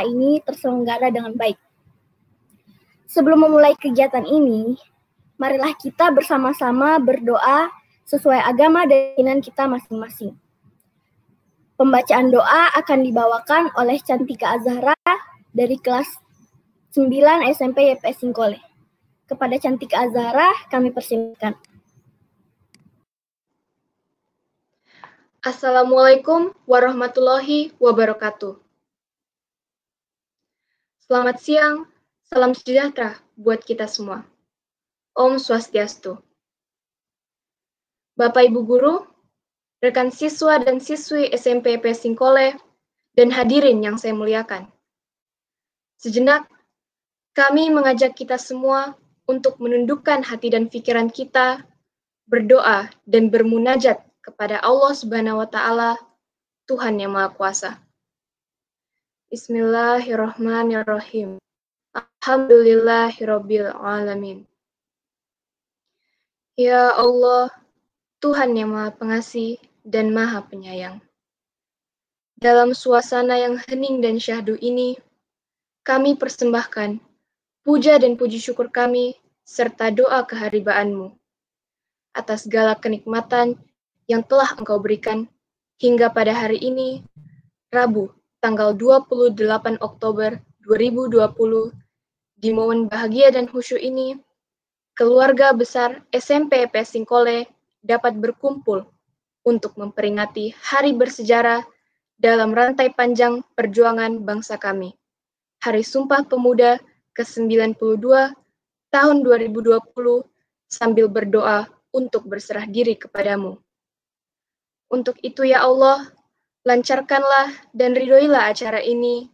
ini terselenggara dengan baik. Sebelum memulai kegiatan ini, marilah kita bersama-sama berdoa sesuai agama dan keyakinan kita masing-masing. Pembacaan doa akan dibawakan oleh Cantika Azahra dari kelas 9 SMP YPS Singkole. Kepada Cantika Azahra, kami persilakan. Assalamualaikum warahmatullahi wabarakatuh. Selamat siang, salam sejahtera buat kita semua. Om Swastiastu. Bapak Ibu Guru, rekan siswa dan siswi SMP YPS Singkole, dan hadirin yang saya muliakan. Sejenak, kami mengajak kita semua untuk menundukkan hati dan pikiran kita, berdoa dan bermunajat kepada Allah Subhanahu wa Ta'ala, Tuhan yang Maha Kuasa. Bismillahirrahmanirrahim. Alhamdulillahirabbil alamin. Ya Allah, Tuhan yang Maha Pengasih dan Maha Penyayang. Dalam suasana yang hening dan syahdu ini, kami persembahkan puja dan puji syukur kami serta doa keharibaanmu atas segala kenikmatan yang telah Engkau berikan hingga pada hari ini, Rabu, tanggal 28 Oktober 2020, di momen bahagia dan khusyuk ini, keluarga besar SMP YPS Singkole dapat berkumpul untuk memperingati hari bersejarah dalam rantai panjang perjuangan bangsa kami, Hari Sumpah Pemuda ke-92 tahun 2020, sambil berdoa untuk berserah diri kepadamu. Untuk itu ya Allah, lancarkanlah dan ridhoilah acara ini,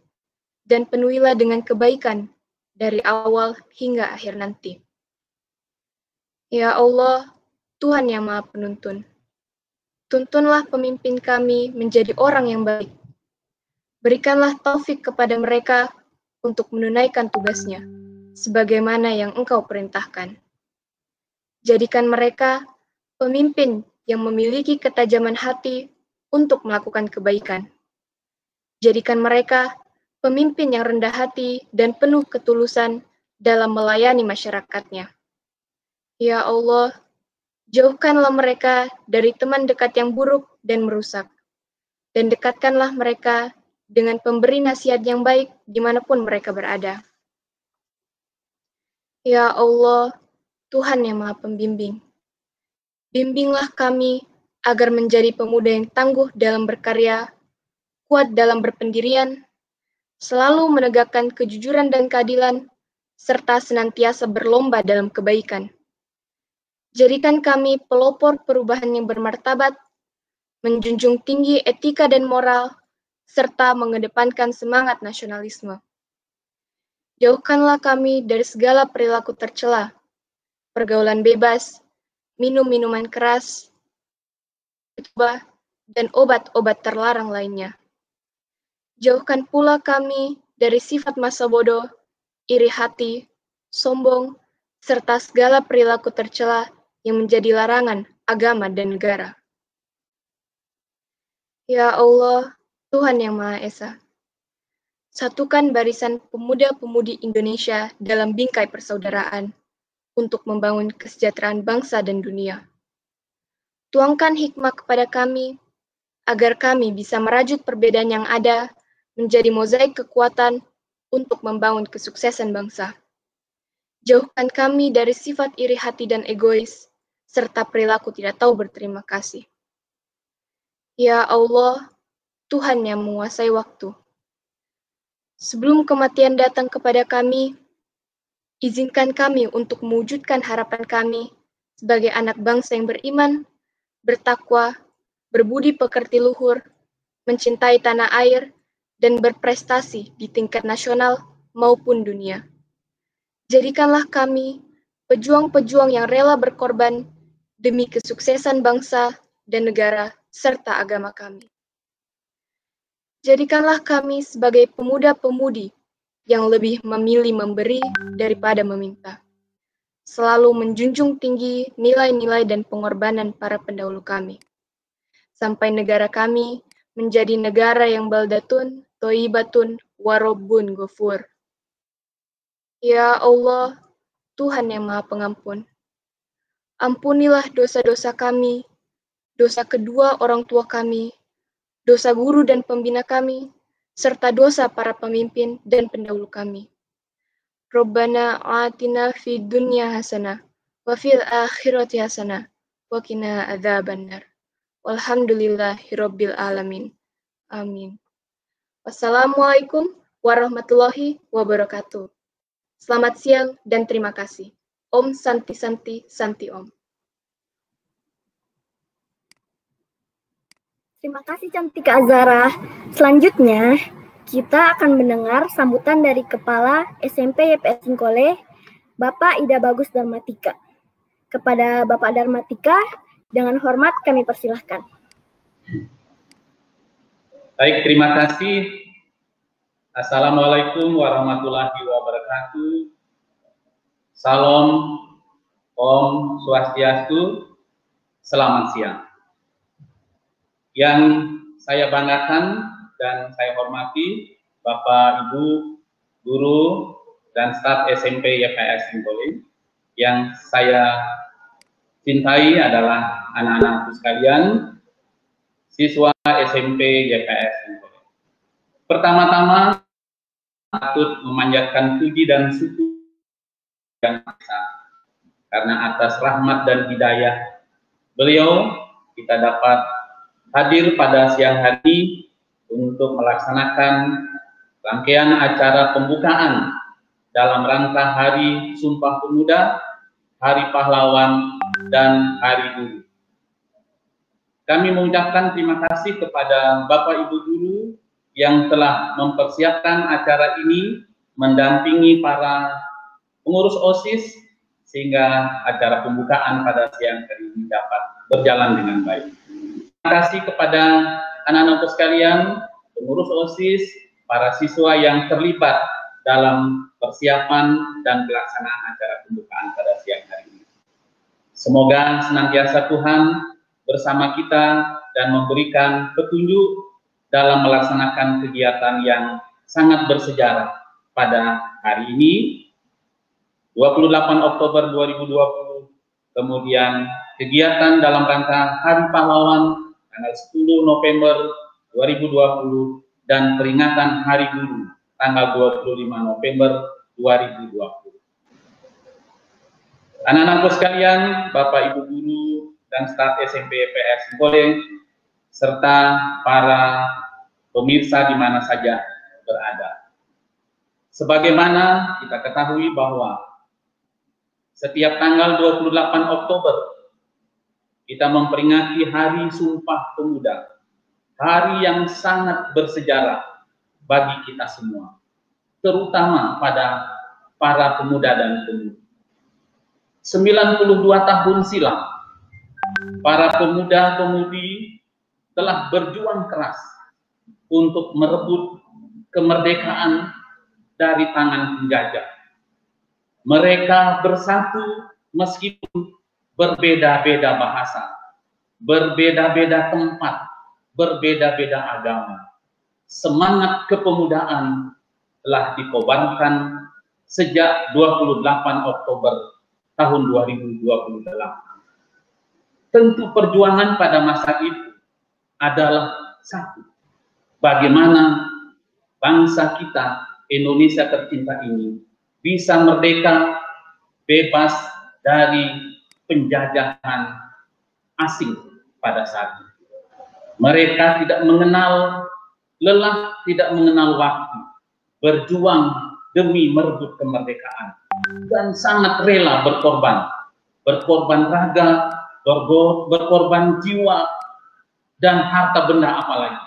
dan penuhilah dengan kebaikan dari awal hingga akhir nanti. Ya Allah, Tuhan yang Maha Penuntun, tuntunlah pemimpin kami menjadi orang yang baik. Berikanlah taufik kepada mereka untuk menunaikan tugasnya, sebagaimana yang Engkau perintahkan. Jadikan mereka pemimpin yang memiliki ketajaman hati untuk melakukan kebaikan. Jadikan mereka pemimpin yang rendah hati dan penuh ketulusan dalam melayani masyarakatnya. Ya Allah, jauhkanlah mereka dari teman dekat yang buruk dan merusak, dan dekatkanlah mereka dengan pemberi nasihat yang baik dimanapun mereka berada. Ya Allah, Tuhan yang Maha Pembimbing, bimbinglah kami agar menjadi pemuda yang tangguh dalam berkarya, kuat dalam berpendirian, selalu menegakkan kejujuran dan keadilan, serta senantiasa berlomba dalam kebaikan. Jadikan kami pelopor perubahan yang bermartabat, menjunjung tinggi etika dan moral, serta mengedepankan semangat nasionalisme. Jauhkanlah kami dari segala perilaku tercela, pergaulan bebas, minum minuman keras, dan obat-obat terlarang lainnya. Jauhkan pula kami dari sifat masa bodoh, iri hati, sombong, serta segala perilaku tercela yang menjadi larangan agama dan negara. Ya Allah, Tuhan yang Maha Esa, satukan barisan pemuda-pemudi Indonesia dalam bingkai persaudaraan untuk membangun kesejahteraan bangsa dan dunia. Tuangkan hikmah kepada kami, agar kami bisa merajut perbedaan yang ada menjadi mozaik kekuatan untuk membangun kesuksesan bangsa. Jauhkan kami dari sifat iri hati dan egois, serta perilaku tidak tahu berterima kasih. Ya Allah, Tuhan yang menguasai waktu, sebelum kematian datang kepada kami, izinkan kami untuk mewujudkan harapan kami sebagai anak bangsa yang beriman, bertakwa, berbudi pekerti luhur, mencintai tanah air, dan berprestasi di tingkat nasional maupun dunia. Jadikanlah kami pejuang-pejuang yang rela berkorban demi kesuksesan bangsa dan negara serta agama kami. Jadikanlah kami sebagai pemuda-pemudi yang lebih memilih memberi daripada meminta, selalu menjunjung tinggi nilai-nilai dan pengorbanan para pendahulu kami, sampai negara kami menjadi negara yang baldatun, toibatun, wa Rabbun Ghafur. Ya Allah, Tuhan yang Maha Pengampun, ampunilah dosa-dosa kami, dosa kedua orang tua kami, dosa guru dan pembina kami, serta dosa para pemimpin dan pendahulu kami. Rabbana atina fid dunya hasanah wa fil akhirati hasanah wa qina adzabannar. Walhamdulillahirabbil alamin. Amin. Wassalamualaikum warahmatullahi wabarakatuh. Selamat siang dan terima kasih. Om Santi Santi Santi Om. Terima kasih cantik Kak Azara. Selanjutnya, kita akan mendengar sambutan dari Kepala SMP YPS Singkole, Bapak Ida Bagus Darmatika. Kepada Bapak Darmatika, dengan hormat kami persilahkan. Baik, terima kasih. Assalamualaikum warahmatullahi wabarakatuh. Salam, Om Swastiastu, selamat siang. Yang saya banggakan dan saya hormati Bapak, Ibu, guru, dan staf SMP YPS Singkole. Yang saya cintai adalah anak-anakku sekalian, siswa SMP YPS Singkole. Pertama-tama, patut memanjatkan puji dan syukur yang besar karena atas rahmat dan hidayah beliau kita dapat hadir pada siang hari untuk melaksanakan rangkaian acara pembukaan dalam rangka Hari Sumpah Pemuda, Hari Pahlawan, dan Hari Guru. Kami mengucapkan terima kasih kepada Bapak Ibu Guru yang telah mempersiapkan acara ini, mendampingi para pengurus OSIS, sehingga acara pembukaan pada siang hari ini dapat berjalan dengan baik. Terima kasih kepada anak-anakku sekalian, pengurus OSIS, para siswa yang terlibat dalam persiapan dan pelaksanaan acara pembukaan pada siang hari ini. Semoga senantiasa Tuhan bersama kita dan memberikan petunjuk dalam melaksanakan kegiatan yang sangat bersejarah pada hari ini, 28 Oktober 2020, kemudian kegiatan dalam rangka Hari Pahlawan tanggal 10 November 2020, dan peringatan Hari Guru tanggal 25 November 2020. Anak-anakku sekalian, Bapak Ibu Guru, dan staf SMP YPS Singkole, serta para pemirsa di mana saja berada. Sebagaimana kita ketahui bahwa setiap tanggal 28 Oktober kita memperingati Hari Sumpah Pemuda, hari yang sangat bersejarah bagi kita semua, terutama pada para pemuda dan pemudi. 92 tahun silam, para pemuda-pemudi telah berjuang keras untuk merebut kemerdekaan dari tangan penjajah. Mereka bersatu meskipun berbeda-beda bahasa, berbeda-beda tempat, berbeda-beda agama. Semangat kepemudaan telah dikobarkan sejak 28 Oktober tahun 2028. Tentu perjuangan pada masa itu adalah satu, bagaimana bangsa kita, Indonesia tercinta ini, bisa merdeka, bebas dari penjajahan asing pada saat itu. Mereka tidak mengenal lelah, tidak mengenal waktu, berjuang demi merebut kemerdekaan, dan sangat rela berkorban raga, berkorban jiwa, dan harta benda apalagi,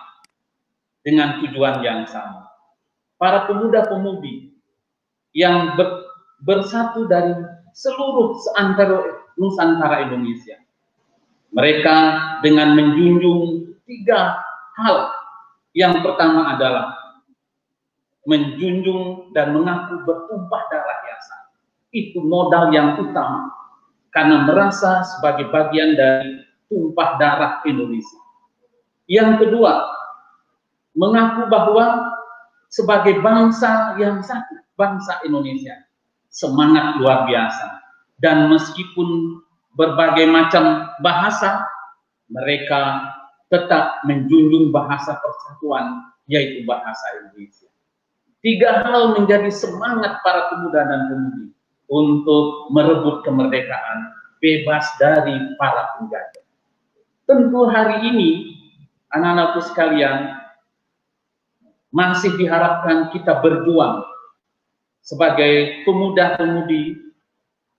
dengan tujuan yang sama. Para pemuda-pemudi yang bersatu dari seluruh seantero Nusantara Indonesia, mereka dengan menjunjung 3 hal. Yang pertama adalah menjunjung dan mengaku bertumpah darah yang sama. Itu modal yang utama, karena merasa sebagai bagian dari tumpah darah Indonesia. Yang kedua, mengaku bahwa sebagai bangsa yang satu, bangsa Indonesia, semangat luar biasa. Dan meskipun berbagai macam bahasa, mereka tetap menjunjung bahasa persatuan, yaitu bahasa Indonesia. 3 hal menjadi semangat para pemuda dan pemudi untuk merebut kemerdekaan bebas dari para penjajah. Tentu hari ini, anak-anakku sekalian, masih diharapkan kita berjuang sebagai pemuda-pemudi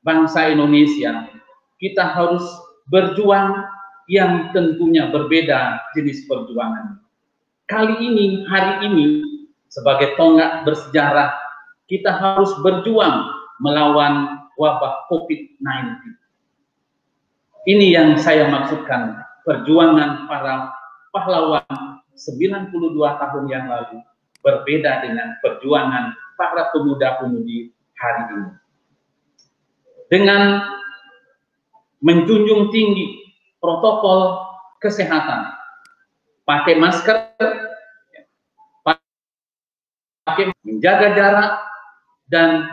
bangsa Indonesia. Kita harus berjuang yang tentunya berbeda jenis perjuangan. Kali ini, hari ini, sebagai tonggak bersejarah, kita harus berjuang melawan wabah COVID-19. Ini yang saya maksudkan, perjuangan para pahlawan 92 tahun yang lalu berbeda dengan perjuangan para pemuda-pemudi hari ini. Dengan menjunjung tinggi protokol kesehatan, pakai masker, menjaga jarak, dan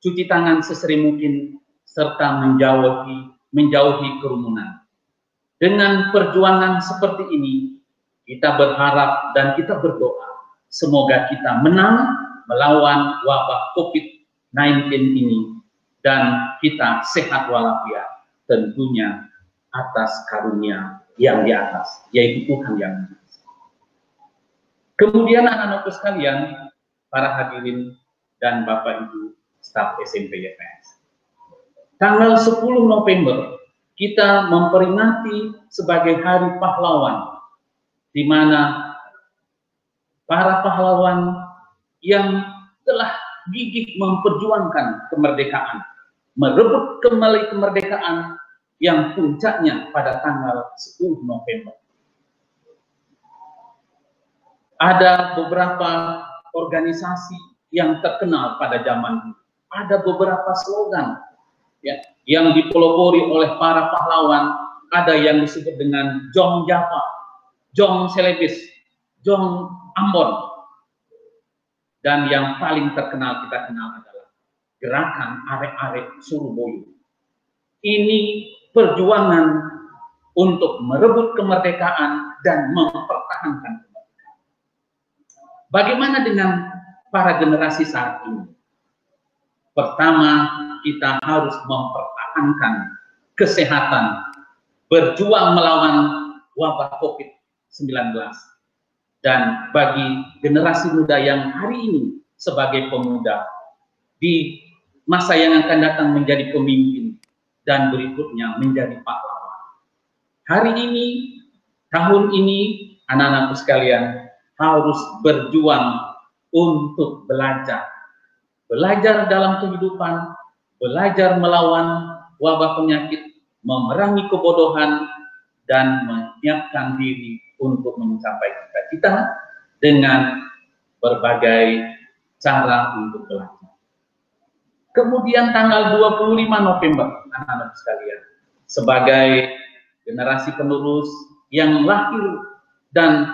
cuci tangan sesering mungkin, serta menjauhi kerumunan. Dengan perjuangan seperti ini, kita berharap dan kita berdoa, semoga kita menang melawan wabah COVID-19 ini, dan kita sehat walafiat, tentunya atas karunia yang di atas, yaitu Tuhan yang di atas. Kemudian anak-anakku sekalian, para hadirin dan Bapak Ibu staf SMP YPS. Tanggal 10 November kita memperingati sebagai Hari Pahlawan, di mana para pahlawan yang telah gigih memperjuangkan kemerdekaan, merebut kembali kemerdekaan yang puncaknya pada tanggal 10 November. Ada beberapa organisasi yang terkenal pada zaman itu. Ada beberapa slogan ya, yang dipelopori oleh para pahlawan. Ada yang disebut dengan Jong Java, Jong Selebis, Jong Ambon. Dan yang paling terkenal kita kenal adalah Gerakan Arek-Arek Surabaya. Ini perjuangan untuk merebut kemerdekaan dan mempertahankan kemerdekaan. Bagaimana dengan para generasi saat ini? Pertama, kita harus mempertahankan kesehatan, berjuang melawan wabah COVID-19. Dan bagi generasi muda yang hari ini sebagai pemuda, di masa yang akan datang menjadi pemimpin, dan berikutnya menjadi pahlawan. Hari ini, tahun ini, anak-anakku sekalian, harus berjuang untuk belajar. Belajar dalam kehidupan, belajar melawan wabah penyakit, memerangi kebodohan, dan menyiapkan diri untuk mencapai cita-cita dengan berbagai cara untuk belajar. Kemudian tanggal 25 November, anak-anak sekalian, sebagai generasi penerus yang lahir dan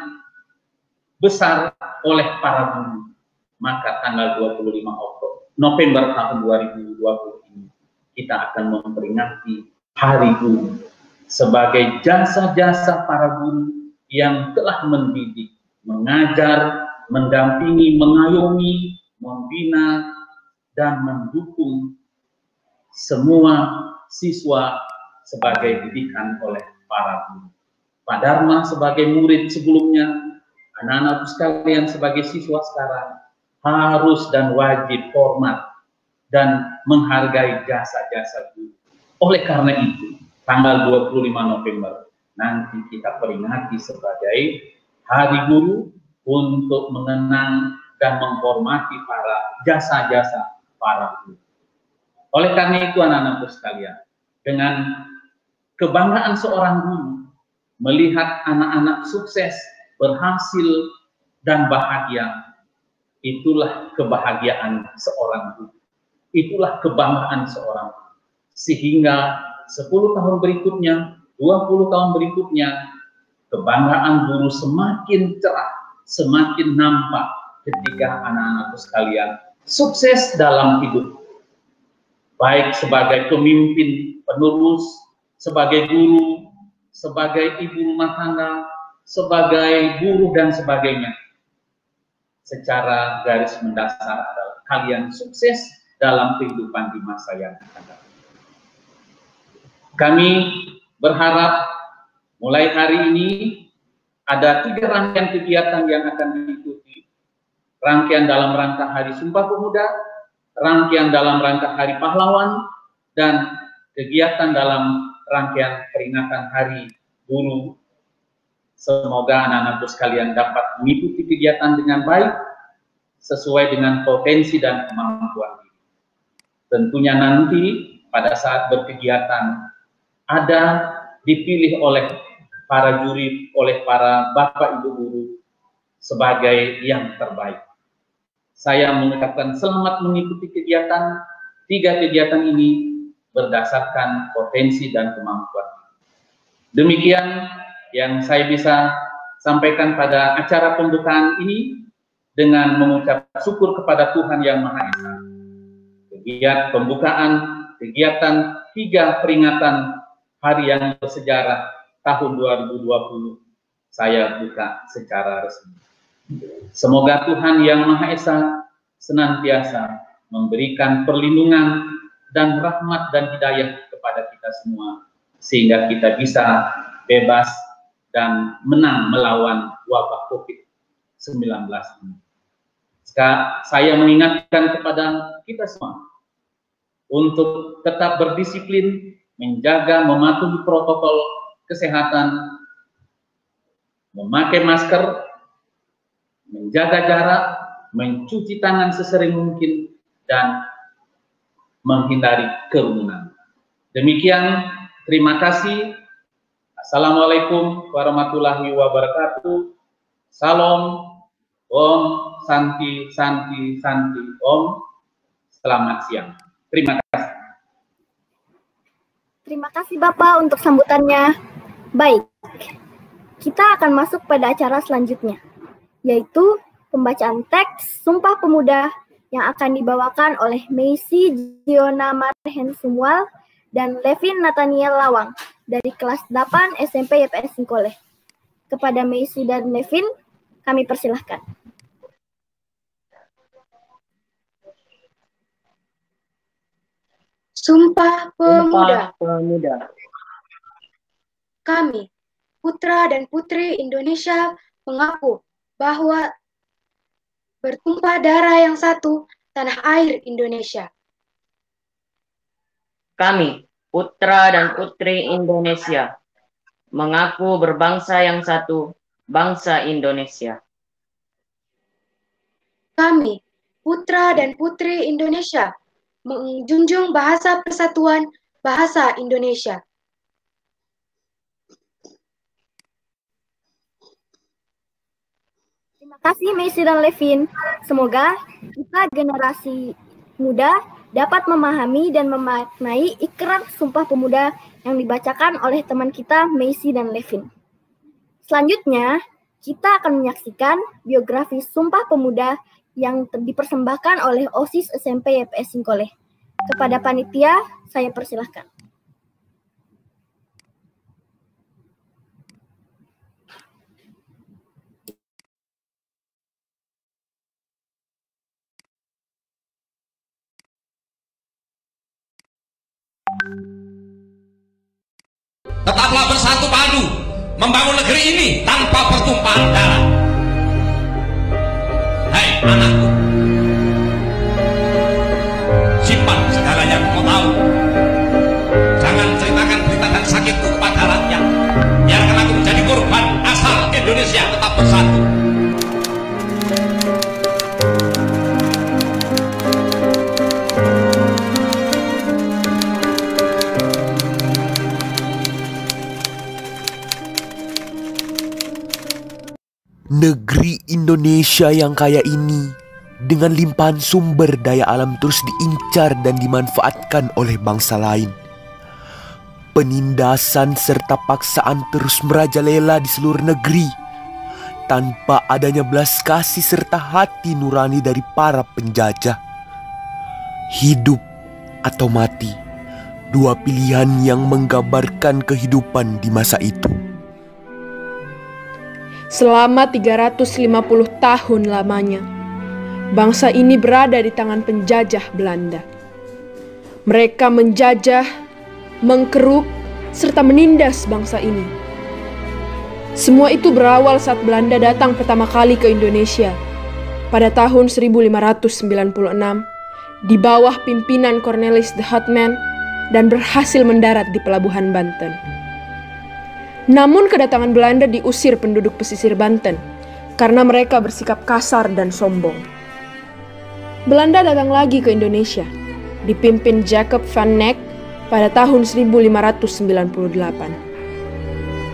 besar oleh para guru, maka tanggal 25 November tahun 2020 ini kita akan memperingati Hari Guru sebagai jasa-jasa para guru yang telah mendidik, mengajar, mendampingi, mengayomi, membina, dan mendukung semua siswa sebagai didikan oleh para guru. Pak Dharma sebagai murid sebelumnya, anak-anak sekalian sebagai siswa sekarang, harus dan wajib hormat dan menghargai jasa-jasa guru. Oleh karena itu, tanggal 25 November nanti kita peringati sebagai Hari Guru untuk mengenang dan menghormati para jasa-jasa para guru. Oleh karena itu anak-anakku sekalian, dengan kebanggaan seorang guru melihat anak-anak sukses, berhasil, dan bahagia, itulah kebahagiaan seorang guru. Itulah kebanggaan seorang guru. Sehingga 10 tahun berikutnya, 20 tahun berikutnya, kebanggaan guru semakin cerah, semakin nampak ketiga anak-anakku sekalian sukses dalam hidup, baik sebagai pemimpin penerus, sebagai guru, sebagai ibu rumah tangga, sebagai buruh dan sebagainya. Secara garis mendasar adalah kalian sukses dalam kehidupan di masa yang akan datang. Kami berharap mulai hari ini ada 3 rangkaian kegiatan yang akan diikuti. Rangkaian dalam rangka Hari Sumpah Pemuda, rangkaian dalam rangka Hari Pahlawan, dan kegiatan dalam rangkaian peringatan Hari Guru. Semoga anak-anakku sekalian dapat mengikuti kegiatan dengan baik, sesuai dengan potensi dan kemampuan diri. Tentunya nanti pada saat berkegiatan ada dipilih oleh para juri, oleh para bapak ibu guru sebagai yang terbaik. Saya mengucapkan selamat mengikuti kegiatan. 3 kegiatan ini berdasarkan potensi dan kemampuan. Demikian yang saya bisa sampaikan pada acara pembukaan ini, dengan mengucap syukur kepada Tuhan Yang Maha Esa. Kegiatan pembukaan kegiatan 3 peringatan hari yang bersejarah tahun 2020 saya buka secara resmi. Semoga Tuhan Yang Maha Esa senantiasa memberikan perlindungan dan rahmat dan hidayah kepada kita semua, sehingga kita bisa bebas dan menang melawan wabah COVID-19 ini. Saya mengingatkan kepada kita semua untuk tetap berdisiplin, menjaga, mematuhi protokol kesehatan, memakai masker, menjaga jarak, mencuci tangan sesering mungkin, dan menghindari kerumunan. Demikian, terima kasih. Assalamualaikum warahmatullahi wabarakatuh. Salam, Om, Santi, Santi, Santi, Om. Selamat siang. Terima kasih. Terima kasih Bapak untuk sambutannya. Baik, kita akan masuk pada acara selanjutnya, yaitu pembacaan teks Sumpah Pemuda yang akan dibawakan oleh Meisi Giona Marhen Sumwal dan Levin Nathaniel Lawang dari kelas 8 SMP YPS Singkoleh. Kepada Meisi dan Levin, kami persilahkan. Sumpah Pemuda. Kami, putra dan putri Indonesia, mengaku bahwa bertumpah darah yang satu, tanah air Indonesia. Kami, putra dan putri Indonesia, mengaku berbangsa yang satu, bangsa Indonesia. Kami, putra dan putri Indonesia, menjunjung bahasa persatuan, bahasa Indonesia. Terima kasih Meisi dan Levin. Semoga kita generasi muda dapat memahami dan memaknai ikrar Sumpah Pemuda yang dibacakan oleh teman kita Meisi dan Levin. Selanjutnya, kita akan menyaksikan biografi Sumpah Pemuda yang dipersembahkan oleh OSIS SMP YPS Singkoleh. Kepada panitia, saya persilahkan. Tetaplah bersatu padu membangun negeri ini tanpa pertumpahan darah. Hai anakku, simpan segala yang kau tahu. Jangan ceritakan berita dan sakitku kepada rakyat. Biarkan aku menjadi korban asal Indonesia tetap bersatu. Negeri Indonesia yang kaya ini dengan limpahan sumber daya alam terus diincar dan dimanfaatkan oleh bangsa lain. Penindasan serta paksaan terus merajalela di seluruh negeri. tanpa adanya belas kasih serta hati nurani dari para penjajah. Hidup atau mati, dua pilihan yang menggambarkan kehidupan di masa itu. Selama 350 tahun lamanya, bangsa ini berada di tangan penjajah Belanda. Mereka menjajah, mengkeruk, serta menindas bangsa ini. Semua itu berawal saat Belanda datang pertama kali ke Indonesia pada tahun 1596 di bawah pimpinan Cornelis de Houtman dan berhasil mendarat di pelabuhan Banten. Namun kedatangan Belanda diusir penduduk pesisir Banten karena mereka bersikap kasar dan sombong. Belanda datang lagi ke Indonesia, dipimpin Jacob van Neck pada tahun 1598.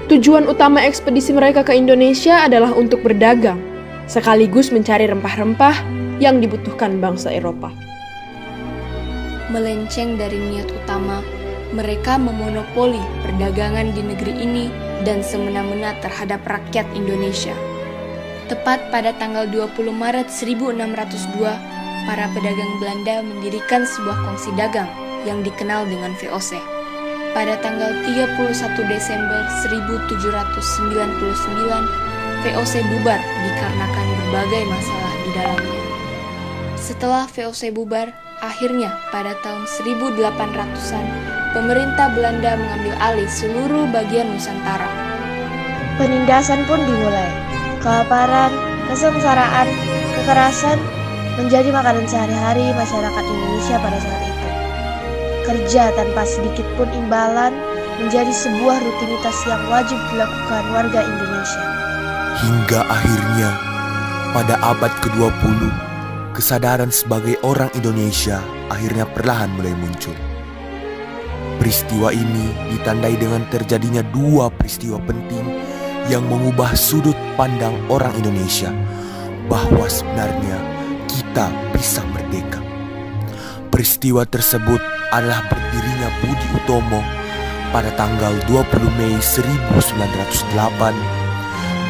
Tujuan utama ekspedisi mereka ke Indonesia adalah untuk berdagang, sekaligus mencari rempah-rempah yang dibutuhkan bangsa Eropa. Melenceng dari niat utama, mereka memonopoli perdagangan di negeri ini dan semena-mena terhadap rakyat Indonesia. Tepat pada tanggal 20 Maret 1602, para pedagang Belanda mendirikan sebuah kongsi dagang yang dikenal dengan VOC. Pada tanggal 31 Desember 1799, VOC bubar dikarenakan berbagai masalah di dalamnya. Setelah VOC bubar, akhirnya pada tahun 1800-an, pemerintah Belanda mengambil alih seluruh bagian Nusantara. Penindasan pun dimulai. Kelaparan, kesengsaraan, kekerasan menjadi makanan sehari-hari masyarakat Indonesia pada saat itu. Kerja tanpa sedikit pun imbalan menjadi sebuah rutinitas yang wajib dilakukan warga Indonesia. Hingga akhirnya, pada abad ke-20, kesadaran sebagai orang Indonesia akhirnya perlahan mulai muncul. Peristiwa ini ditandai dengan terjadinya dua peristiwa penting yang mengubah sudut pandang orang Indonesia bahwa sebenarnya kita bisa merdeka. Peristiwa tersebut adalah berdirinya Budi Utomo pada tanggal 20 Mei 1908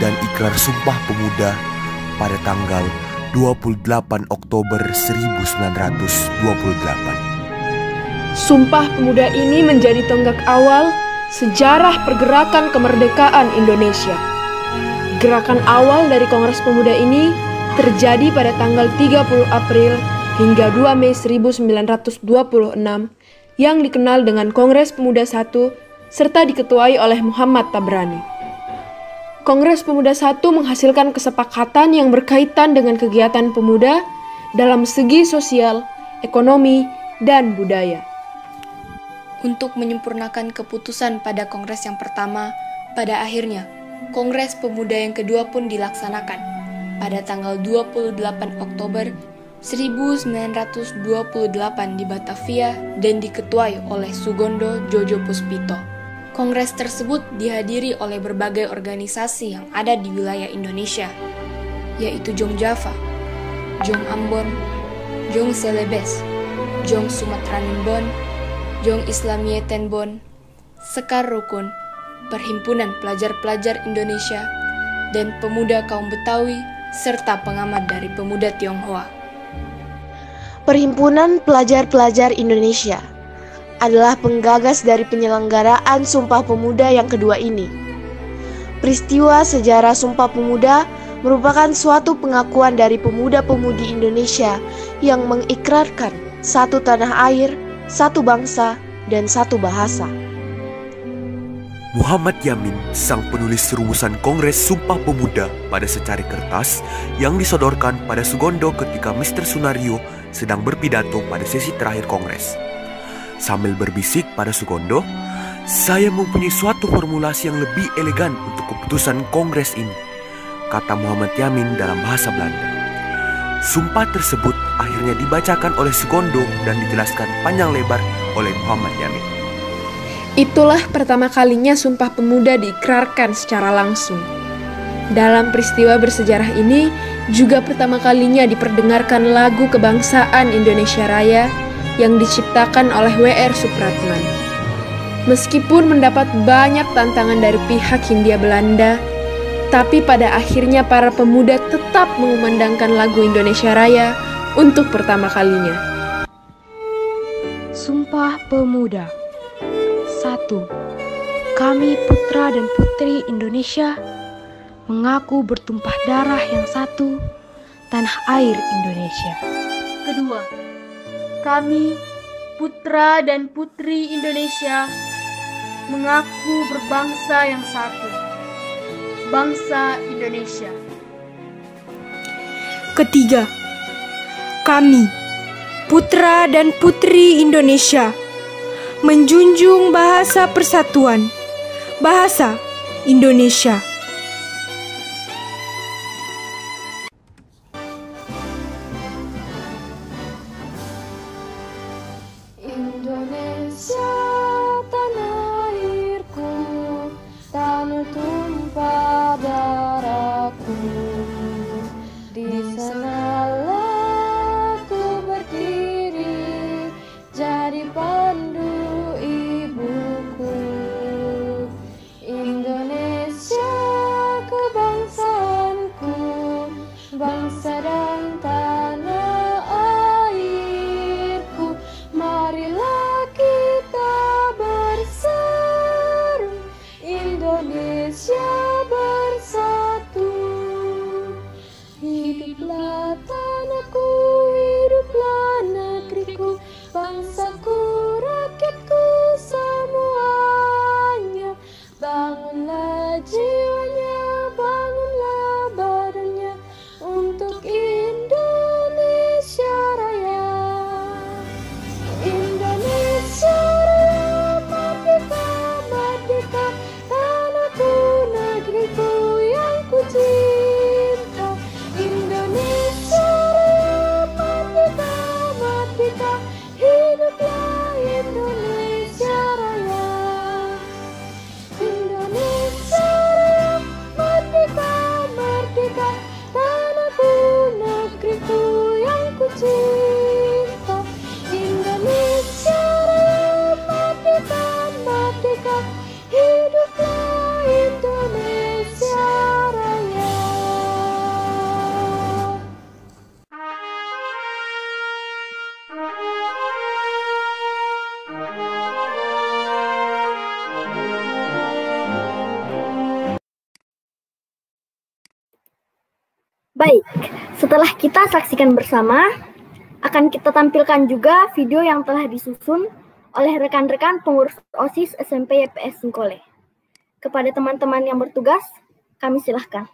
dan Ikrar Sumpah Pemuda pada tanggal 28 Oktober 1928. Sumpah Pemuda ini menjadi tonggak awal sejarah pergerakan kemerdekaan Indonesia. Gerakan awal dari Kongres Pemuda ini terjadi pada tanggal 30 April hingga 2 Mei 1926 yang dikenal dengan Kongres Pemuda I serta diketuai oleh Muhammad Tabrani. Kongres Pemuda I menghasilkan kesepakatan yang berkaitan dengan kegiatan pemuda dalam segi sosial, ekonomi, dan budaya. Untuk menyempurnakan keputusan pada Kongres yang pertama, pada akhirnya Kongres Pemuda yang kedua pun dilaksanakan pada tanggal 28 Oktober 1928 di Batavia dan diketuai oleh Sugondo Jojo Puspito. Kongres tersebut dihadiri oleh berbagai organisasi yang ada di wilayah Indonesia, yaitu Jong Java, Jong Ambon, Jong Celebes, Jong Sumatraninbon, Jong Islamietenbon, Sekar Rukun, Perhimpunan Pelajar-Pelajar Indonesia, dan Pemuda Kaum Betawi, serta pengamat dari Pemuda Tionghoa. Perhimpunan Pelajar-Pelajar Indonesia adalah penggagas dari penyelenggaraan Sumpah Pemuda yang kedua ini. Peristiwa sejarah Sumpah Pemuda merupakan suatu pengakuan dari pemuda-pemudi Indonesia yang mengikrarkan satu tanah air, satu bangsa, dan satu bahasa. Muhammad Yamin, sang penulis rumusan Kongres Sumpah Pemuda pada secari kertas yang disodorkan pada Sugondo ketika Mr. Sunario sedang berpidato pada sesi terakhir Kongres. Sambil berbisik pada Sugondo, "Saya mempunyai suatu formulasi yang lebih elegan untuk keputusan Kongres ini," kata Muhammad Yamin dalam bahasa Belanda. Sumpah tersebut akhirnya dibacakan oleh Sugondo dan dijelaskan panjang lebar oleh Muhammad Yamin. Itulah pertama kalinya Sumpah Pemuda diikrarkan secara langsung. Dalam peristiwa bersejarah ini juga pertama kalinya diperdengarkan lagu kebangsaan Indonesia Raya yang diciptakan oleh W.R. Supratman. Meskipun mendapat banyak tantangan dari pihak Hindia Belanda, Tapi pada akhirnya para pemuda tetap mengumandangkan lagu Indonesia Raya untuk pertama kalinya. Sumpah Pemuda. 1. Kami putra dan putri Indonesia mengaku bertumpah darah yang satu, tanah air Indonesia. 2. Kami putra dan putri Indonesia mengaku berbangsa yang satu, bangsa Indonesia. 3. Kami, putra dan putri Indonesia, menjunjung bahasa persatuan, bahasa Indonesia. Indonesia, tanah airku, tanah tumpah darahku. Di sanalah ku berdiri, jadi pandu ibuku. Indonesia, kebangsaanku, bangsa dan tanah airku. Marilah kita berseru, Indonesia bersatu. Hiduplah tanahku, hiduplah negeriku, bangsaku, rakyatku semuanya. Bangunlah jiwanya, bangunlah badannya untuk Indonesia Raya. Indonesia Raya, merdeka, merdeka, tanahku, negeriku yang ku cinta. Indonesia Raya, merdeka, merdeka, hiduplah Indonesia Raya. Indonesia Raya, merdeka, merdeka, tanahku, negeriku yang ku cinta. Indonesia Raya, merdeka, merdeka, hiduplah Indonesia Raya. Baik, setelah kita saksikan bersama, akan kita tampilkan juga video yang telah disusun oleh rekan-rekan pengurus OSIS SMP YPS Singkole. Kepada teman-teman yang bertugas, kami silahkan.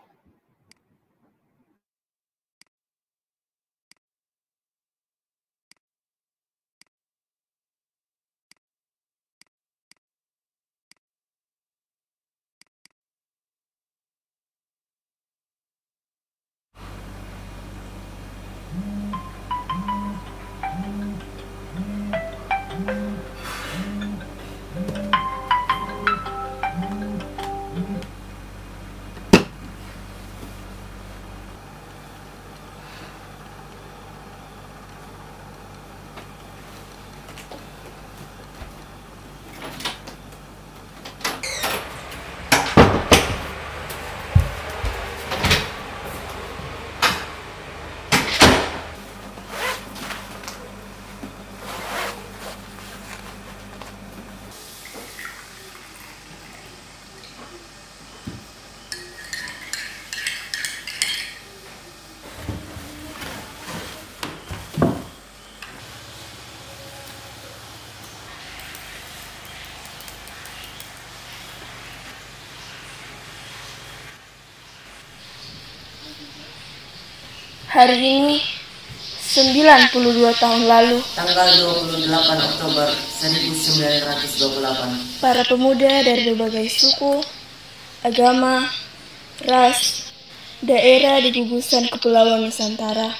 Hari ini 92 tahun lalu, tanggal 28 Oktober 1928, para pemuda dari berbagai suku, agama, ras, daerah di gugusan Kepulauan Nusantara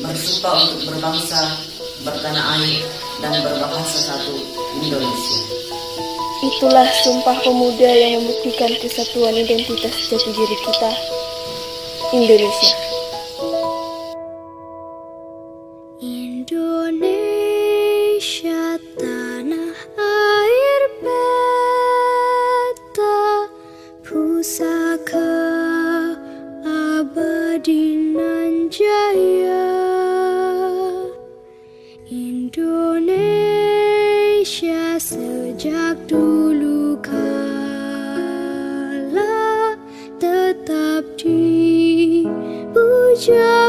bersumpah untuk berbangsa, bertanah air, dan berbahasa satu, Indonesia. Itulah Sumpah Pemuda yang membuktikan kesatuan identitas jati diri kita, Indonesia. Indonesia, tanah air beta, pusat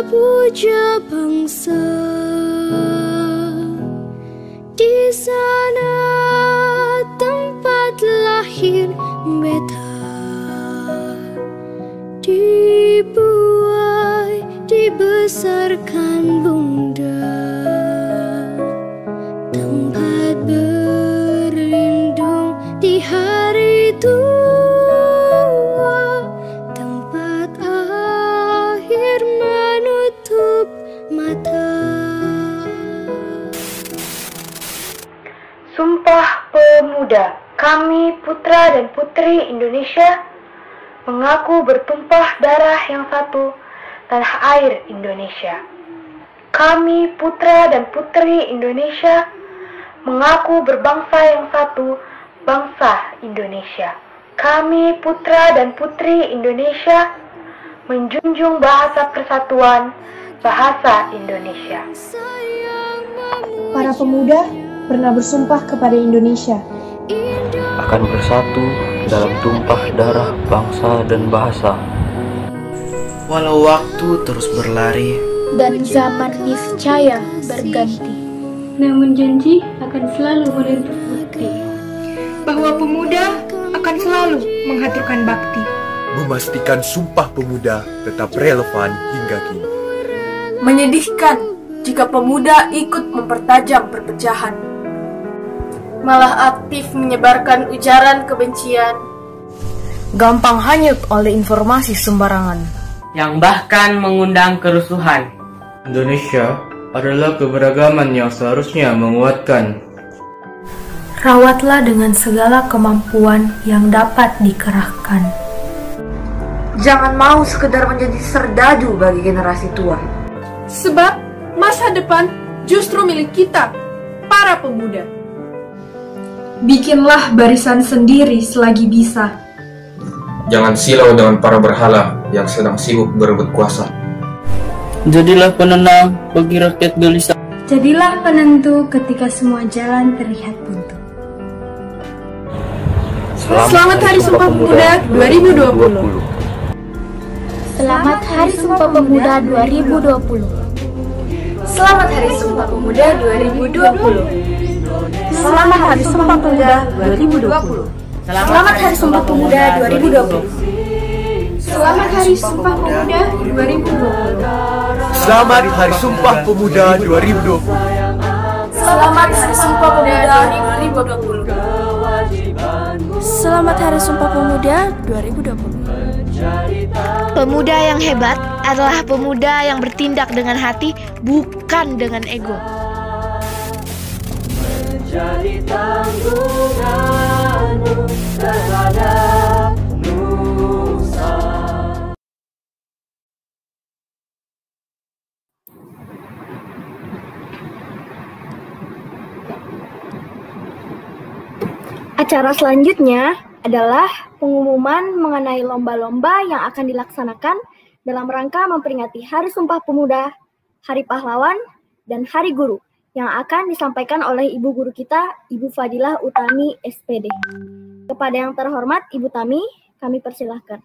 puja bangsa. Di sana tempat lahir beta, dibuai, dibesarkan bunda, tempat berlindung di hari tua, tempat akhir menutup mata. Sumpah Pemuda. Kami, putra dan putri Indonesia, mengaku bertumpah darah yang satu, tanah air Indonesia. Kami, putra dan putri Indonesia, mengaku berbangsa yang satu, bangsa Indonesia. Kami, putra dan putri Indonesia, menjunjung bahasa persatuan, bahasa Indonesia. Para pemuda pernah bersumpah kepada Indonesia akan bersatu dalam tumpah darah bangsa dan bahasa. Walau waktu terus berlari dan zaman niscaya berganti, namun janji akan selalu melintas bukti bahwa pemuda akan selalu menghaturkan bakti, memastikan Sumpah Pemuda tetap relevan hingga kini. Menyedihkan jika pemuda ikut mempertajam perpecahan, malah aktif menyebarkan ujaran kebencian, gampang hanyut oleh informasi sembarangan, yang bahkan mengundang kerusuhan. Indonesia adalah keberagaman yang seharusnya menguatkan. Rawatlah dengan segala kemampuan yang dapat dikerahkan. Jangan mau sekedar menjadi serdadu bagi generasi tua. Sebab masa depan justru milik kita, para pemuda. Bikinlah barisan sendiri selagi bisa. Jangan silau dengan para berhala yang sedang sibuk berebut kuasa. Jadilah penenang bagi rakyat gelisah. Jadilah penentu ketika semua jalan terlihat buntu. Selamat Hari Sumpah Pemuda 2020. Selamat Hari Sumpah Pemuda 2020. Selamat Hari Sumpah Pemuda 2020. Selamat Hari Sumpah Pemuda 2020. Selamat Hari Sumpah Pemuda 2020. Selamat Hari Sumpah Pemuda 2020. Selamat Hari Sumpah Pemuda 2020. Selamat Hari Sumpah Pemuda 2020. Selamat Hari Sumpah Pemuda 2020. Pemuda yang hebat adalah pemuda yang bertindak dengan hati, bukan dengan ego. Menjadi tanggunganmu terhadap nusa. Acara selanjutnya adalah pengumuman mengenai lomba-lomba yang akan dilaksanakan dalam rangka memperingati Hari Sumpah Pemuda, Hari Pahlawan, dan Hari Guru yang akan disampaikan oleh Ibu Guru kita, Ibu Fadilah Utami, SPD. Kepada yang terhormat Ibu Tami, kami persilahkan.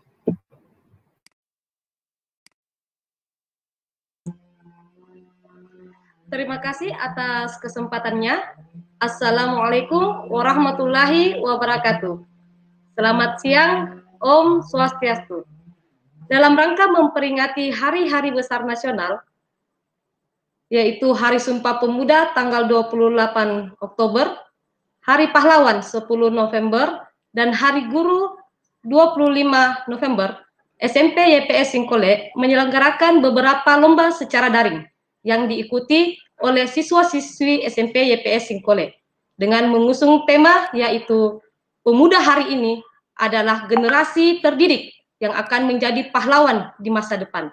Terima kasih atas kesempatannya. Assalamualaikum warahmatullahi wabarakatuh. Selamat siang, Om Swastiastu. Dalam rangka memperingati hari-hari besar nasional, yaitu Hari Sumpah Pemuda tanggal 28 Oktober, Hari Pahlawan 10 November, dan Hari Guru 25 November, SMP YPS Singkole menyelenggarakan beberapa lomba secara daring yang diikuti oleh siswa-siswi SMP YPS Singkole dengan mengusung tema yaitu pemuda hari ini adalah generasi terdidik yang akan menjadi pahlawan di masa depan.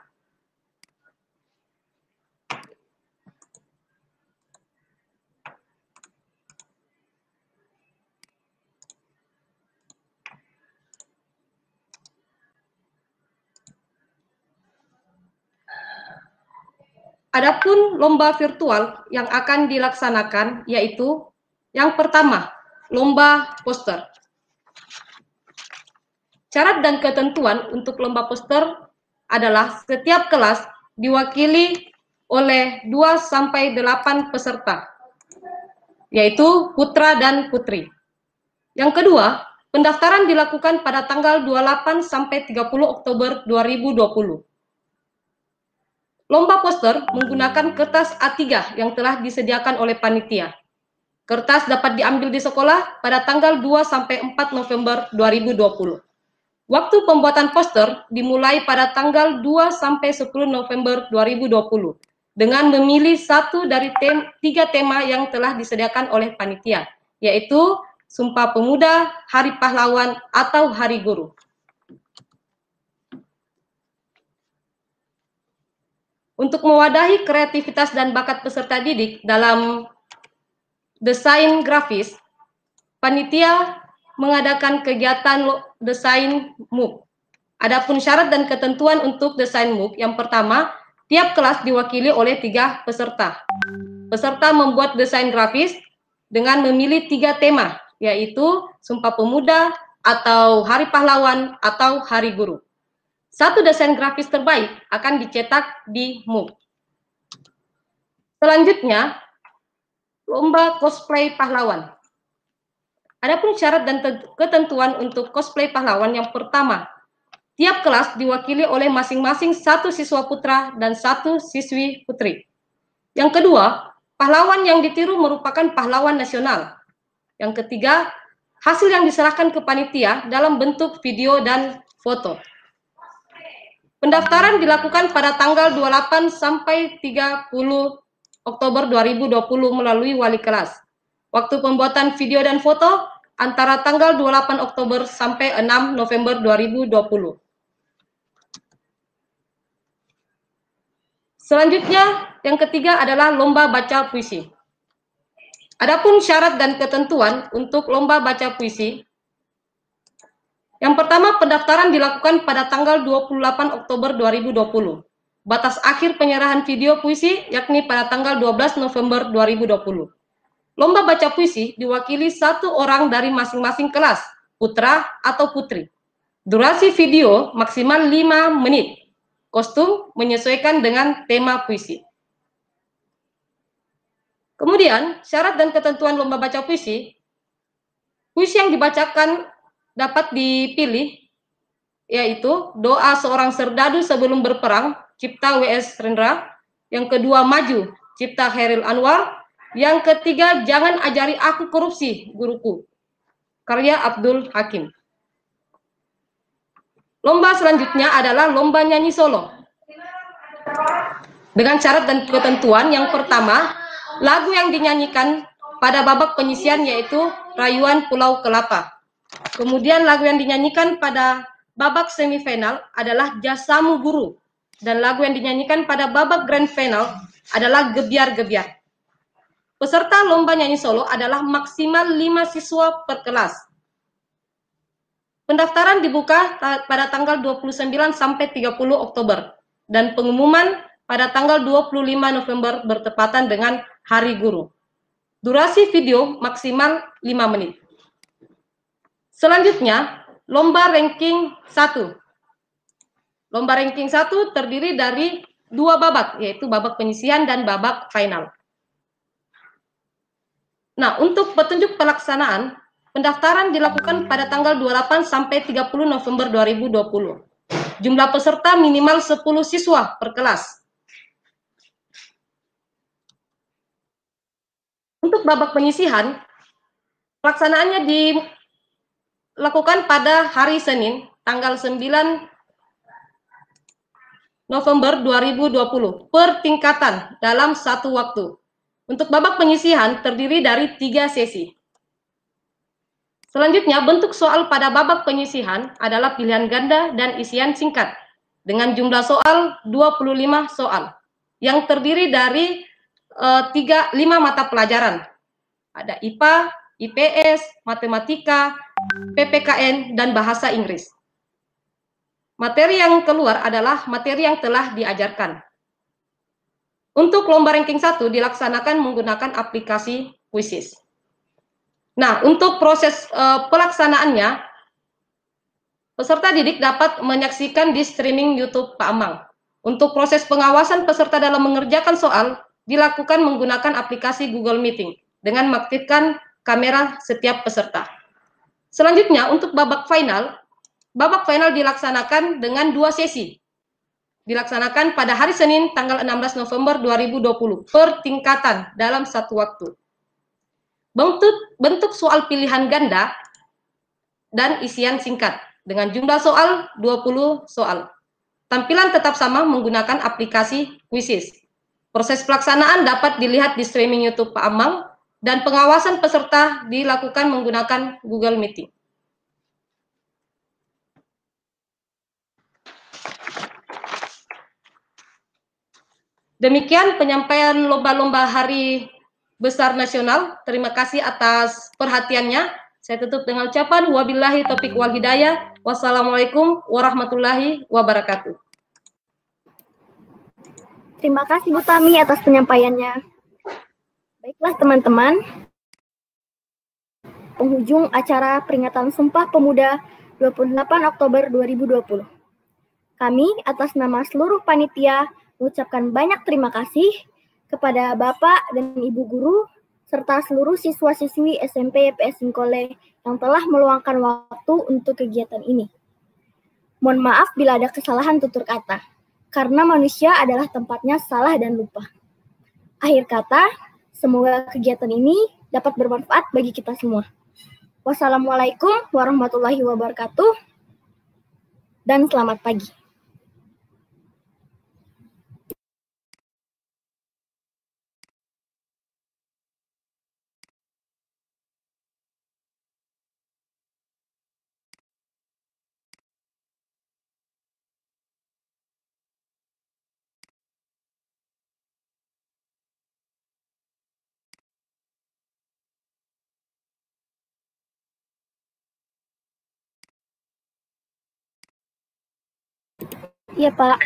Adapun lomba virtual yang akan dilaksanakan yaitu yang pertama, lomba poster. Syarat dan ketentuan untuk lomba poster adalah setiap kelas diwakili oleh 2-8 peserta, yaitu putra dan putri. Yang kedua, pendaftaran dilakukan pada tanggal 28-30 Oktober 2020. Lomba poster menggunakan kertas A3 yang telah disediakan oleh panitia. Kertas dapat diambil di sekolah pada tanggal 2-4 November 2020. Waktu pembuatan poster dimulai pada tanggal 2-10 November 2020 dengan memilih satu dari 3 tema yang telah disediakan oleh panitia, yaitu Sumpah Pemuda, Hari Pahlawan, atau Hari Guru. Untuk mewadahi kreativitas dan bakat peserta didik dalam desain grafis, panitia mengadakan kegiatan desain MOOC. Adapun syarat dan ketentuan untuk desain MOOC, yang pertama, tiap kelas diwakili oleh 3 peserta. Peserta membuat desain grafis dengan memilih 3 tema, yaitu Sumpah Pemuda, atau Hari Pahlawan, atau Hari Guru. Satu desain grafis terbaik akan dicetak di MOOC. Selanjutnya, lomba cosplay pahlawan. Adapun syarat dan ketentuan untuk cosplay pahlawan, yang pertama, tiap kelas diwakili oleh masing-masing 1 siswa putra dan 1 siswi putri. Yang kedua, pahlawan yang ditiru merupakan pahlawan nasional. Yang ketiga, hasil yang diserahkan ke panitia dalam bentuk video dan foto. Pendaftaran dilakukan pada tanggal 28-30 Oktober 2020 melalui wali kelas. Waktu pembuatan video dan foto antara tanggal 28 Oktober sampai 6 November 2020. Selanjutnya, yang ketiga adalah lomba baca puisi. Adapun syarat dan ketentuan untuk lomba baca puisi, yang pertama, pendaftaran dilakukan pada tanggal 28 Oktober 2020. Batas akhir penyerahan video puisi yakni pada tanggal 12 November 2020. Lomba baca puisi diwakili 1 orang dari masing-masing kelas, putra atau putri. Durasi video maksimal 5 menit. Kostum menyesuaikan dengan tema puisi. Kemudian, syarat dan ketentuan lomba baca puisi, puisi yang dibacakan dapat dipilih, yaitu Doa Seorang Serdadu Sebelum Berperang, cipta W.S. Rendra. Yang kedua, Maju, cipta Khairil Anwar. Yang ketiga, Jangan Ajari Aku Korupsi, Guruku, karya Abdul Hakim. Lomba selanjutnya adalah lomba nyanyi solo. Dengan syarat dan ketentuan, yang pertama, lagu yang dinyanyikan pada babak penyisian yaitu Rayuan Pulau Kelapa. Kemudian lagu yang dinyanyikan pada babak semifinal adalah Jasamu Guru. Dan lagu yang dinyanyikan pada babak grand final adalah Gebiar-Gebiar. Peserta lomba nyanyi solo adalah maksimal 5 siswa per kelas. Pendaftaran dibuka pada tanggal 29 sampai 30 Oktober. Dan pengumuman pada tanggal 25 November bertepatan dengan Hari Guru. Durasi video maksimal 5 menit. Selanjutnya, lomba ranking 1. Lomba ranking 1 terdiri dari 2 babak, yaitu babak penyisian dan babak final. Nah, untuk petunjuk pelaksanaan, pendaftaran dilakukan pada tanggal 28 sampai 30 November 2020. Jumlah peserta minimal 10 siswa per kelas. Untuk babak penyisihan, pelaksanaannya dilakukan pada hari Senin, tanggal 9 November 2020, per tingkatan dalam 1 waktu. Untuk babak penyisihan terdiri dari 3 sesi. Selanjutnya, bentuk soal pada babak penyisihan adalah pilihan ganda dan isian singkat, dengan jumlah soal 25 soal, yang terdiri dari 5 mata pelajaran. Ada IPA, IPS, Matematika, PPKN, dan Bahasa Inggris. Materi yang keluar adalah materi yang telah diajarkan. Untuk lomba ranking 1 dilaksanakan menggunakan aplikasi Quizzes. Nah, untuk proses pelaksanaannya, peserta didik dapat menyaksikan di streaming YouTube Pak Amang. Untuk proses pengawasan peserta dalam mengerjakan soal dilakukan menggunakan aplikasi Google Meeting dengan mengaktifkan kamera setiap peserta. Selanjutnya untuk babak final dilaksanakan dengan 2 sesi. Dilaksanakan pada hari Senin tanggal 16 November 2020 per tingkatan dalam satu waktu. Bentuk soal pilihan ganda dan isian singkat dengan jumlah soal 20 soal. Tampilan tetap sama menggunakan aplikasi Quizzes. Proses pelaksanaan dapat dilihat di streaming YouTube Pak Amang dan pengawasan peserta dilakukan menggunakan Google Meeting. Demikian penyampaian lomba-lomba Hari Besar Nasional. Terima kasih atas perhatiannya. Saya tutup dengan ucapan wabillahi taufiq wal hidayah. Wassalamualaikum warahmatullahi wabarakatuh. Terima kasih Bu Tami atas penyampaiannya. Baiklah teman-teman, penghujung acara peringatan Sumpah Pemuda 28 Oktober 2020. Kami atas nama seluruh panitia mengucapkan banyak terima kasih kepada Bapak dan Ibu Guru serta seluruh siswa-siswi SMP PS Singkole yang telah meluangkan waktu untuk kegiatan ini. Mohon maaf bila ada kesalahan tutur kata, karena manusia adalah tempatnya salah dan lupa. Akhir kata, semoga kegiatan ini dapat bermanfaat bagi kita semua. Wassalamualaikum warahmatullahi wabarakatuh, dan selamat pagi. Iya, Pak.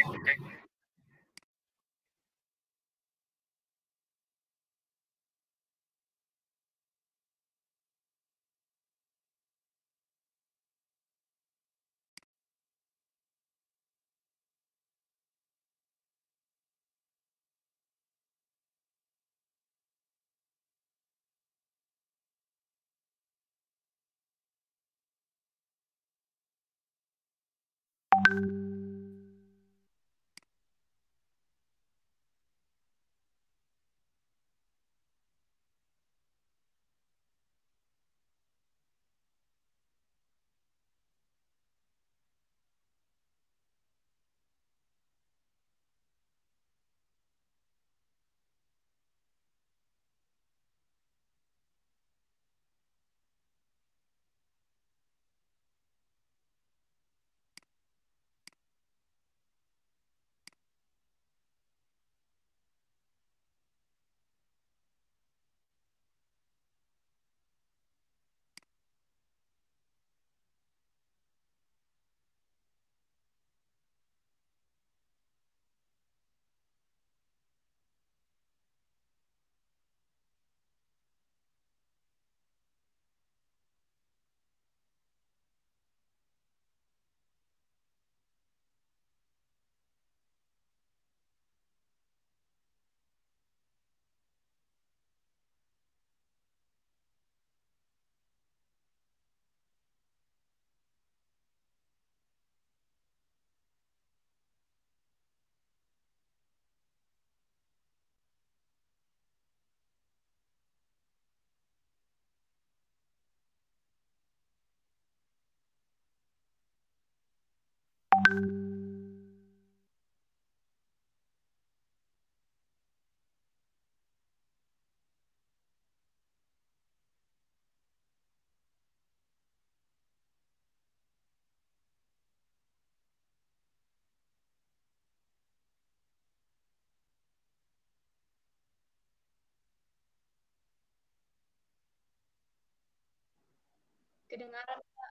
Kedengaran, Pak.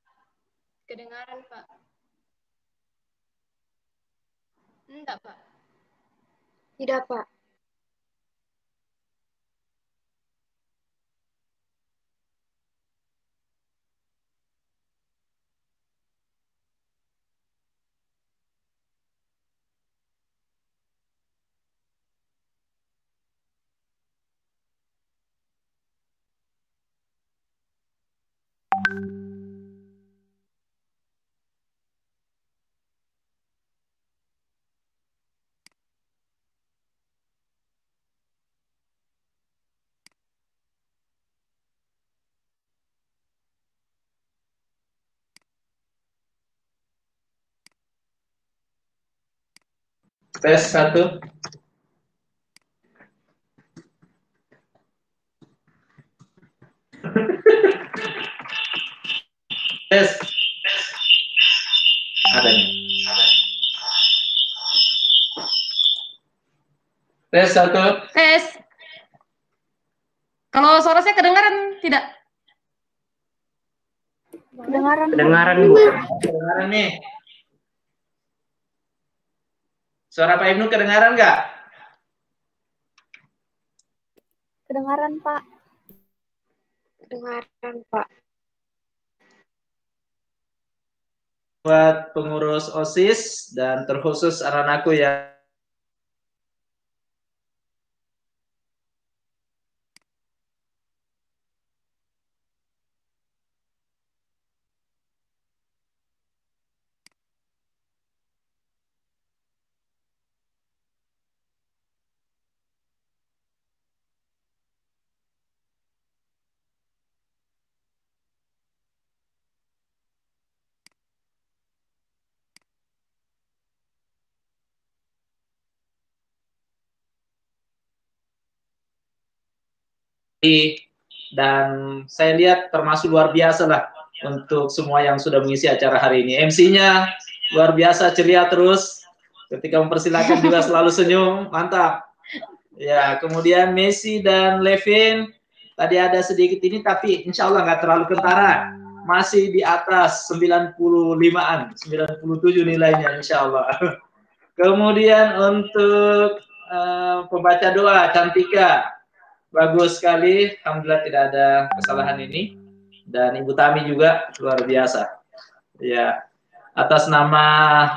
Kedengaran, Pak. Enggak, Pak. Tidak, Pak. Tes 1. Tes. Ada nih. Tes 1. Tes. Kalau suara saya kedengaran tidak? Kedengaran. Kedengaran, Bu. Kedengaran nih. Suara Pak Ibnu kedengaran nggak? Kedengaran, Pak. Kedengaran, Pak. Buat pengurus OSIS dan terkhusus anak-anakku yang dan saya lihat termasuk luar biasa lah untuk semua yang sudah mengisi acara hari ini. MC-nya luar biasa, ceria terus. Ketika mempersilakan juga selalu senyum, mantap. Ya, kemudian Messi dan Levin tadi ada sedikit ini, tapi insya Allah nggak terlalu kentara. Masih di atas 95-an, 97 nilainya insya Allah. Kemudian untuk pembaca doa, Cantika. Bagus sekali, alhamdulillah tidak ada kesalahan ini. Dan Ibu Tami juga luar biasa. Ya, atas nama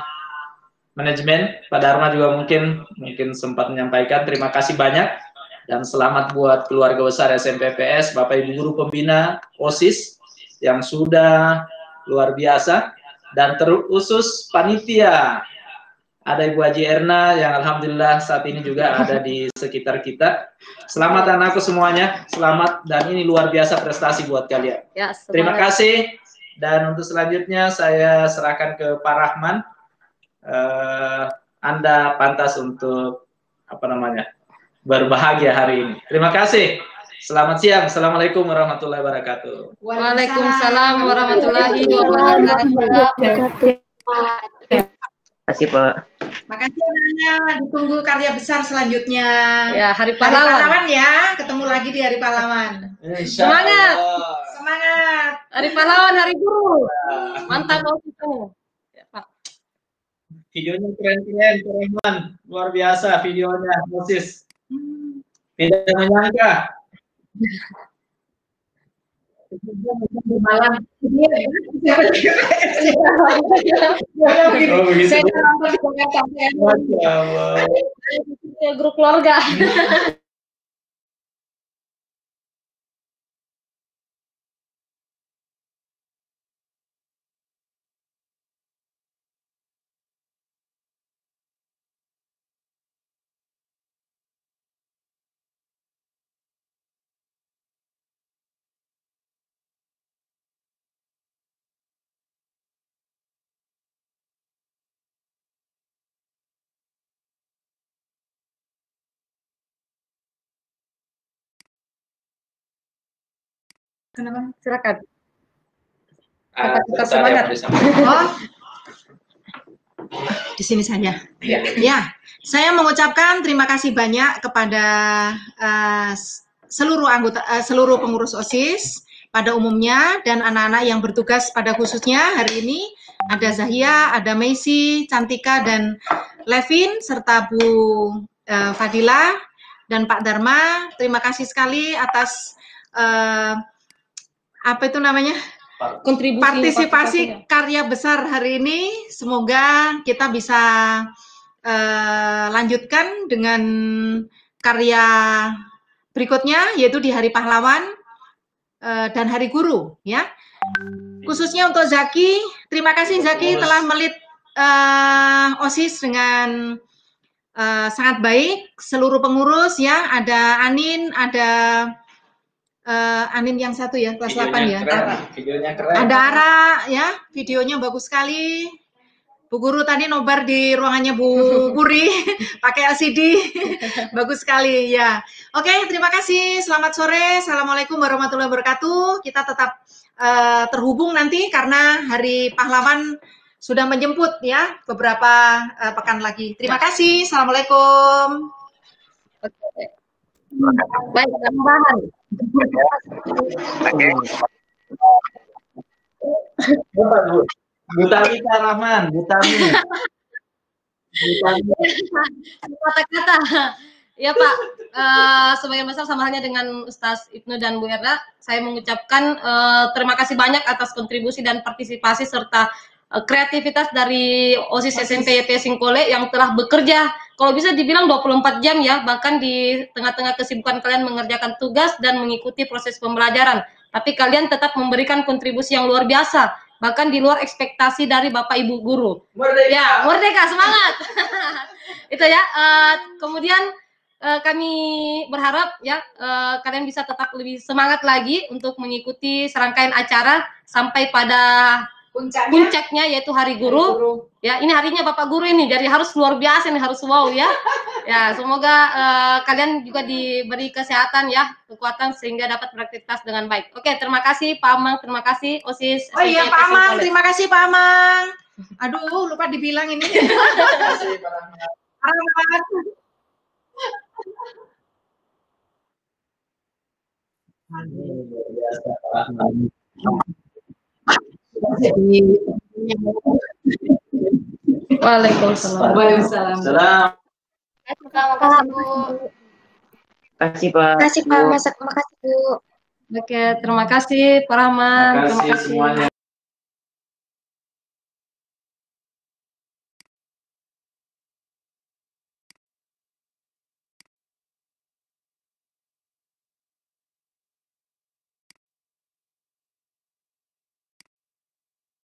manajemen, Pak Dharma juga mungkin sempat menyampaikan terima kasih banyak dan selamat buat keluarga besar SMPPS, Bapak Ibu guru pembina OSIS yang sudah luar biasa, dan terusus panitia. Ada Ibu Haji Erna yang alhamdulillah saat ini juga ada di sekitar kita. Selamat anakku semuanya, selamat, dan ini luar biasa prestasi buat kalian. Ya, terima kasih, dan untuk selanjutnya saya serahkan ke Pak Rahman. Anda pantas untuk berbahagia hari ini. Terima kasih. Selamat siang. Assalamualaikum warahmatullahi wabarakatuh. Waalaikumsalam warahmatullahi wabarakatuh. Terima kasih, Pak. Makasih anak-anak, ditunggu karya besar selanjutnya. Ya, Hari Pahlawan. Hari Pahlawan ya, ketemu lagi di Hari Pahlawan. Semangat. Semangat. Hari Pahlawan, Hari Guru. Mantap kalau kita. Ya, Pak. Videonya keren-keren, Pak Rahman. Luar biasa videonya, OSIS. Tidak menyangka. Malam. Grup keluarga. Kenapa? Silakan. Tetap semangat. Oh, di sini saja. Ya, saya mengucapkan terima kasih banyak kepada seluruh pengurus OSIS pada umumnya dan anak-anak yang bertugas pada khususnya hari ini. Ada Zahia, ada Messi, Cantika, dan Levin, serta Bu Fadila dan Pak Dharma. Terima kasih sekali atas partisipasi karya besar hari ini. Semoga kita bisa lanjutkan dengan karya berikutnya, yaitu di Hari Pahlawan dan Hari Guru, ya. Khususnya untuk Zaki, terima kasih Zaki telah melit OSIS dengan sangat baik. Seluruh pengurus ya, ada Anin, ada Anin yang satu ya, kelas 8 ya. Videonya keren. Ada Ara ya, videonya bagus sekali. Bu Guru tadi nobar di ruangannya Bu Puri pakai LCD, bagus sekali ya. Oke, terima kasih. Selamat sore. Assalamualaikum warahmatullahi wabarakatuh. Kita tetap terhubung nanti karena Hari Pahlawan sudah menjemput ya beberapa pekan lagi. Terima kasih. Assalamualaikum. Baik, tambahan. Bu Talita Rahman, Bu Tami. Kata-kata. Ya Pak, sebagian besar sama halnya dengan Ustaz Ibnu dan Bu Erna, saya mengucapkan terima kasih banyak atas kontribusi dan partisipasi serta kreativitas dari OSIS SMP YP Singkole yang telah bekerja, kalau bisa dibilang 24 jam ya, bahkan di tengah-tengah kesibukan kalian mengerjakan tugas dan mengikuti proses pembelajaran. Tapi kalian tetap memberikan kontribusi yang luar biasa, bahkan di luar ekspektasi dari Bapak Ibu Guru. Merdeka. Ya, merdeka, semangat. Itu ya. Kemudian kami berharap ya kalian bisa tetap lebih semangat lagi untuk mengikuti serangkaian acara sampai pada puncaknya yaitu Hari Guru. Ya, ini harinya Bapak Guru ini, jadi harus luar biasa nih, harus wow ya. Ya, semoga kalian juga diberi kesehatan ya, kekuatan sehingga dapat beraktivitas dengan baik. Oke, terima kasih Pak Amang, terima kasih OSIS. Oh iya Pak Amang, terima kasih Pak Amang. Aduh, lupa dibilang ini. Terima kasih Pak Amang. Waalaikumsalam. Waalaikumsalam. Terima Bu. Kasih Pak. Makasih Pak, makasih Bu. Oke, terima kasih Pak Rahman. Terima kasih semuanya.